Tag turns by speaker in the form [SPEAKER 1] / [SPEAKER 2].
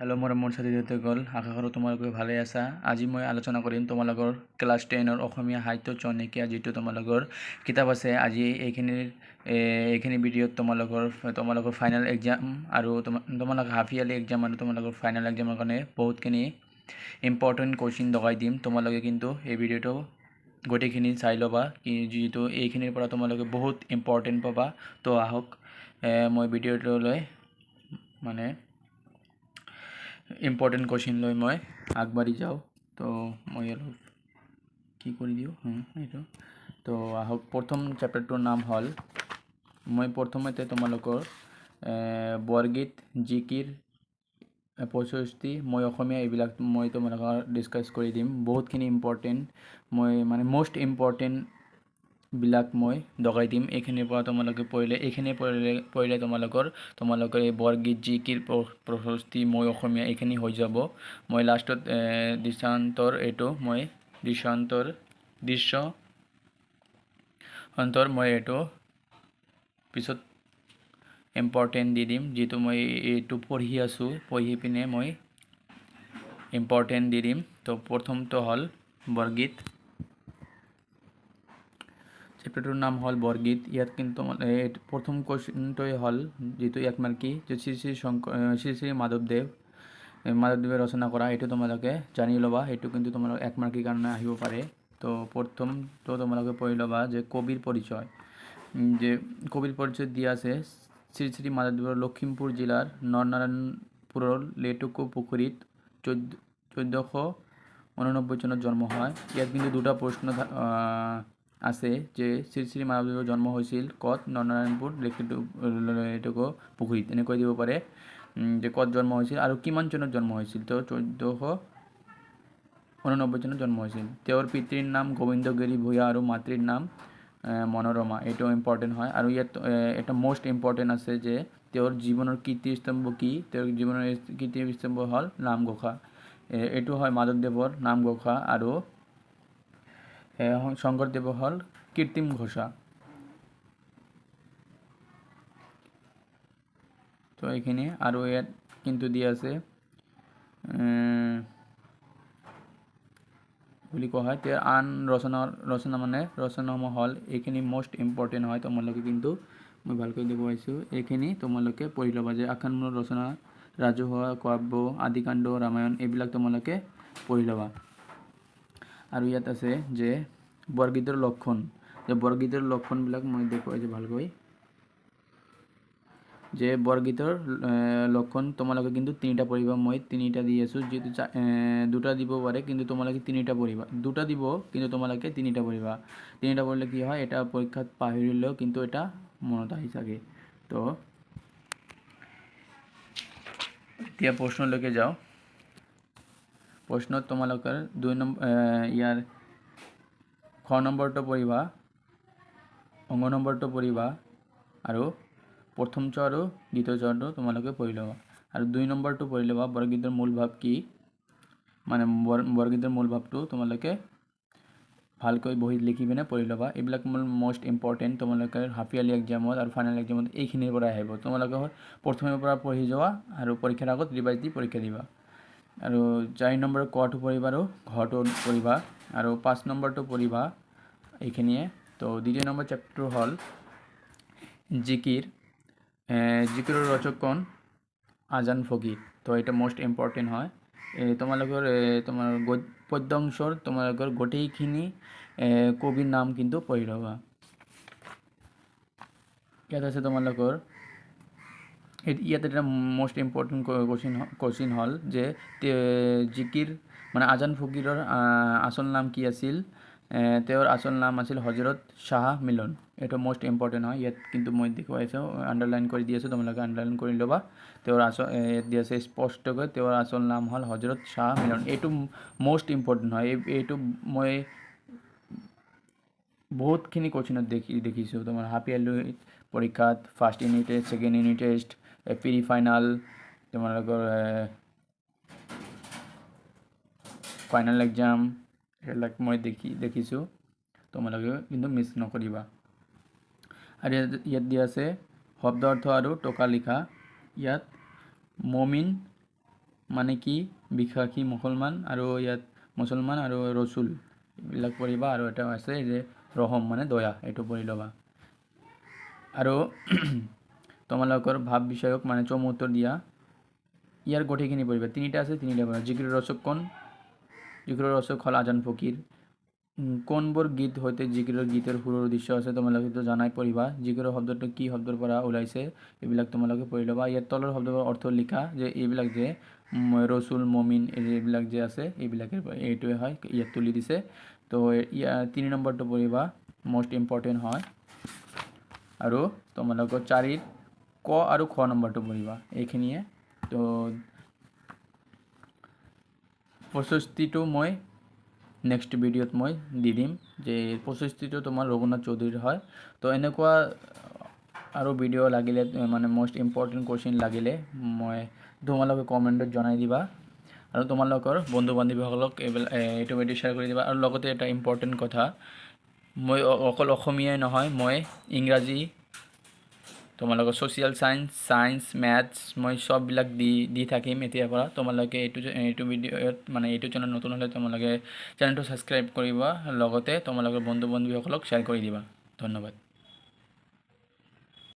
[SPEAKER 1] Hello' মোৰ ছাত্ৰীসকল আশা কৰোঁ তোমালোকে ভালে আছা। আজি মই আলোচনা কৰিম তোমালোকৰ ক্লাছ 10ৰ অসমীয়া সাহিত্য চনিকীয়া যিটো তোমালোকৰ কিতাপ আছে। আজি এইখিনি ভিডিঅ'ত তোমালোকৰ ফাইনেল এক্সাম আৰু তোমালোকৰ হাফ ইয়াৰলি এক্সাম আৰু তোমালোকৰ ফাইনেল এক্সামৰ কাৰণে বহুতখিনি ইম্পৰ্টেণ্ট কুৱেশ্যন লগাই দিম। তোমালোকে কিন্তু এই ভিডিঅ'টো গোটেইখিনি চাই ল'বা, যিহেতু এইখিনিৰ পৰা তোমালোকে বহুত ইম্পৰ্টেণ্ট পাবা। তো আহক মই ভিডিঅ'টোলৈ ইম্পৰ্টেণ্ট কুৱেশ্যন লৈ মই আগবাঢ়ি যাওঁ। তো মই অলপ কি কৰি দিওঁ এইটো। তো আহক, প্ৰথম চেপ্টাৰটোৰ নাম হ'ল, মই প্ৰথমতে তোমালোকৰ বৰগীত, জিকিৰ, প্ৰশস্তি, মই অসমীয়া এইবিলাক মই তোমালোকৰ ডিছকাছ কৰি দিম। বহুতখিনি ইম্পৰ্টেণ্ট, মই মষ্ট ইম্পৰ্টেণ্ট বিলাক মই লগাই দিম। এইখিনিৰ পৰা তোমালোকে পঢ়িলে তোমালোকৰ এই বৰগীত, জিকিৰ, প্ৰশস্তি, মই অসমীয়া এইখিনি হৈ যাব। মই লাষ্টত দৃশ্যান্তৰ মই এইটো পিছত ইম্পৰ্টেণ্ট দি দিম, যিটো মই এইটো পঢ়ি পিনে মই ইম্পৰ্টেণ্ট দি দিম। তো প্ৰথমটো হ'ল বৰগীত। চেপ্টাৰটোৰ নাম হ'ল বৰগীত। ইয়াত কিন্তু প্ৰথম কুৱেশ্যনটোৱে হ'ল, যিটো 1 মাৰ্কী, যে শ্ৰী শ্ৰী মাধৱদেৱে ৰচনা কৰা, এইটো তোমালোকে জানি ল'বা। সেইটো কিন্তু তোমালোক 1 মাৰ্কীৰ কাৰণে আহিব পাৰে। তো প্ৰথমটো তোমালোকে পঢ়ি ল'বা যে কবিৰ পৰিচয় দিয়া আছে। শ্ৰী শ্ৰী মাধৱদেৱৰ লখিমপুৰ জিলাৰ নৰনাৰায়ণপুৰৰ লেটেকু পুখুৰীত 1489 চনত জন্ম হয়। ইয়াত কিন্তু দুটা প্ৰশ্ন আছে যে শ্ৰী শ্ৰী মাধৱদেৱৰ জন্ম হৈছিল ক'ত? নৰনাৰায়ণপুৰ লেটেকু পুখুৰীত, এনেকৈ দিব পাৰে যে ক'ত জন্ম হৈছিল আৰু কিমান চনত জন্ম হৈছিল। তো 1489 চনত জন্ম হৈছিল। তেওঁৰ পিতৃৰ নাম গোবিন্দগিৰি ভূঞা আৰু মাতৃৰ নাম মনোৰমা। এইটো ইম্পৰ্টেণ্ট হয়। আৰু ইয়াত এটা মষ্ট ইম্পৰ্টেণ্ট আছে যে তেওঁৰ জীৱনৰ কীৰ্তিস্তম্ভ কি? তেওঁৰ জীৱনৰ কীৰ্তিস্তম্ভ হ'ল নামঘোষা। এইটো হয় মাধৱদেৱৰ নামঘোষা আৰু শংকৰদেৱৰ হ'ল কীৰ্তিম ঘোষা। তো এইখিনি আৰু ইয়াত কিন্তু দিয়া আছে বুলি কোৱা হয়। তেওঁৰ আন ৰচনাসমূহ হ'ল, এইখিনি মষ্ট ইম্পৰ্টেণ্ট হয়। তোমালোকে কিন্তু মই ভালকৈ দেখুৱাইছোঁ, এইখিনি তোমালোকে পঢ়ি ল'বা যে আখানমূলক ৰচনা, ৰাজহুৱা কাব্য, আদিকাণ্ড, ৰামায়ণ, এইবিলাক তোমালোকে পঢ়ি ল'বা। আৰু ইয়াত আছে যে বৰগীতৰ লক্ষণ, বৰগীতৰ লক্ষণবিলাক মই দেখুৱাইছোঁ ভালকৈ। যে বৰগীতৰ লক্ষণ তোমালোকে কিন্তু 3টা পঢ়িবা। মই 3টা দি আছোঁ, যিহেতু 2টা দিব পাৰে, কিন্তু তোমালোকে 3টা পঢ়িবা। 2টা দিব, কিন্তু তোমালোকে 3টা পঢ়িবা। 3টা পঢ়িলে কি হয়, এটা পৰীক্ষাত পাহৰিলেও কিন্তু এটা মনত আহি থাকে। তো এতিয়া প্ৰশ্নলৈকে যাওঁ। প্ৰশ্নত তোমালোকৰ ইয়াৰ খ নম্বৰটো পঢ়িবা, অংগ নম্বৰটো পঢ়িবা আৰু প্ৰথম চ আৰু দ্বিতীয় চটো তোমালোকে পঢ়ি ল'বা। আৰু 2 নম্বৰটো পঢ়ি ল'বা, বৰগীতৰ মূল ভাৱ কি? বৰগীতৰ মূল ভাৱটো তোমালোকে ভালকৈ বহীত লিখি পিনে পঢ়ি ল'বা। এইবিলাক মষ্ট ইম্পৰ্টেণ্ট তোমালোকে হাফ ইয়াৰলি এক্সামত আৰু ফাইনেল এক্সামত এইখিনিৰ পৰা আহিব। তোমালোকে প্ৰথমৰ পৰা পঢ়ি যোৱা আৰু পৰীক্ষাৰ আগত ৰিভাইজ দি পৰীক্ষা দিবা। আৰু 4 নম্বৰ কটো পঢ়িবা আৰু ঘটো পঢ়িবা আৰু 5 নম্বৰটো পঢ়িবা। এইখিনিয়ে। তো 2 নম্বৰ চেপ্টাৰ হ'ল জিকিৰ। জিকিৰৰ ৰচক কোন? আজান ফকীৰ। তো এটা মষ্ট ইম্পৰ্টেণ্ট হয়। তোমালোকৰ পদ্যাংশৰ তোমালোকৰ গোটেইখিনি কবিৰ নাম কিন্তু পঢ়ি ল'বা। ইয়াত আছে তোমালোকৰ ইয়াত এটা মষ্ট ইম্পৰ্টেণ্ট কুৱেশ্যন হ'ল যে জিকিৰ আজান ফকীৰৰ আচল নাম কি আছিল? তেওঁৰ আচল নাম আছিল হজৰত শ্বাহ মিলন। এইটো মষ্ট ইম্পৰ্টেণ্ট হয়। ইয়াত কিন্তু মই দেখুৱাইছোঁ, আণ্ডাৰলাইন কৰি দি আছোঁ, তোমালোকে আণ্ডাৰলাইন কৰি ল'বা। তেওঁৰ ইয়াত দি আছে স্পষ্টকৈ, তেওঁৰ আচল নাম হ'ল হজৰত শ্বাহ মিলন। এইটো মষ্ট ইম্পৰ্টেণ্ট হয়। এইটো মই বহুতখিনি কুৱেশ্যনত দেখিছোঁ। তোমাৰ হাফ ইয়াৰলি পৰীক্ষাত, first unit test, second unit test, pre final, তোমালোকৰ ফাইনেল এক্সাম, এইবিলাক মই দেখিছোঁ। তোমালোকে কিন্তু মিছ নকৰিবা। আৰু ইয়াত দিয়া আছে শব্দ অৰ্থ আৰু টকা লিখা। ইয়াত মমিন মানে কি, বিশাখী মুছলমান, আৰু ইয়াত মুছলমান আৰু ৰচুল এইবিলাক পঢ়িবা। আৰু এটা আছে যে ৰহম মানে দয়া, এইটো পঢ়ি ল'বা। আৰু তোমালোকৰ ভাৱ বিষয়ক মানে চমুত্তৰ দিয়া ইয়াৰ গোটেইখিনি পঢ়িবা। তিনিটা আছে, তিনিটা পঢ়িবা। জিকিৰৰ ৰচক কোন? জিকিৰৰ ৰচক হ'ল আজান ফকীৰ। কোনবোৰ গীত সৈতে জিকিৰৰ গীতৰ সুৰৰ উদ্দেশ্য আছে তোমালোকেতো জানাই, পঢ়িবা। জিকিৰৰ শব্দটো কি শব্দৰ পৰা ওলাইছে এইবিলাক তোমালোকে পঢ়ি ল'বা। ইয়াত তলৰ শব্দৰ অৰ্থ লিখা, যে এইবিলাক যে ৰচুল, মমিন এইবিলাক যে আছে এইবিলাকে এইটোৱে হয়, ইয়াত তুলি দিছে। তো ইয়াৰ 3 নম্বৰটো পঢ়িবা, মোষ্ট ইম্পৰ্টেণ্ট হয়। আৰু তোমালোকৰ 4 ক আৰু খ নম্বৰটো পঢ়িবা, এইখিনিয়ে। তো 65টো মই নেক্সট ভিডিঅ'ত মই দি দিম, যে 65টো তোমাৰ ৰঘুনাথ চৌধুৰীৰ হয়। তো এনেকুৱা আৰু ভিডিঅ' লাগিলে মানে মোষ্ট ইম্পৰ্টেণ্ট কুৱেশ্যন লাগিলে মই তোমালোকে কমেণ্টত জনাই দিবা। আৰু তোমালোকৰ বন্ধু বান্ধৱীসকলক এইটো ভিডিঅ' শ্বেয়াৰ কৰি দিবা। আৰু লগতে এটা ইম্পৰ্টেণ্ট কথা, মই অকল অসমীয়াই নহয়, মই ইংৰাজী, তোমালোকৰ ছ'চিয়েল ছায়েন্স, মেথছ মই চববিলাক দি থাকিম এতিয়াৰ পৰা। তোমালোকে এইটো ভিডিঅ'ত মানে এইটো চেনেল নতুন হ'লে তোমালোকে চেনেলটো ছাবস্ক্ৰাইব কৰিবা, লগতে তোমালোকৰ বন্ধু বান্ধৱীসকলক শ্বেয়াৰ কৰি দিবা। ধন্যবাদ।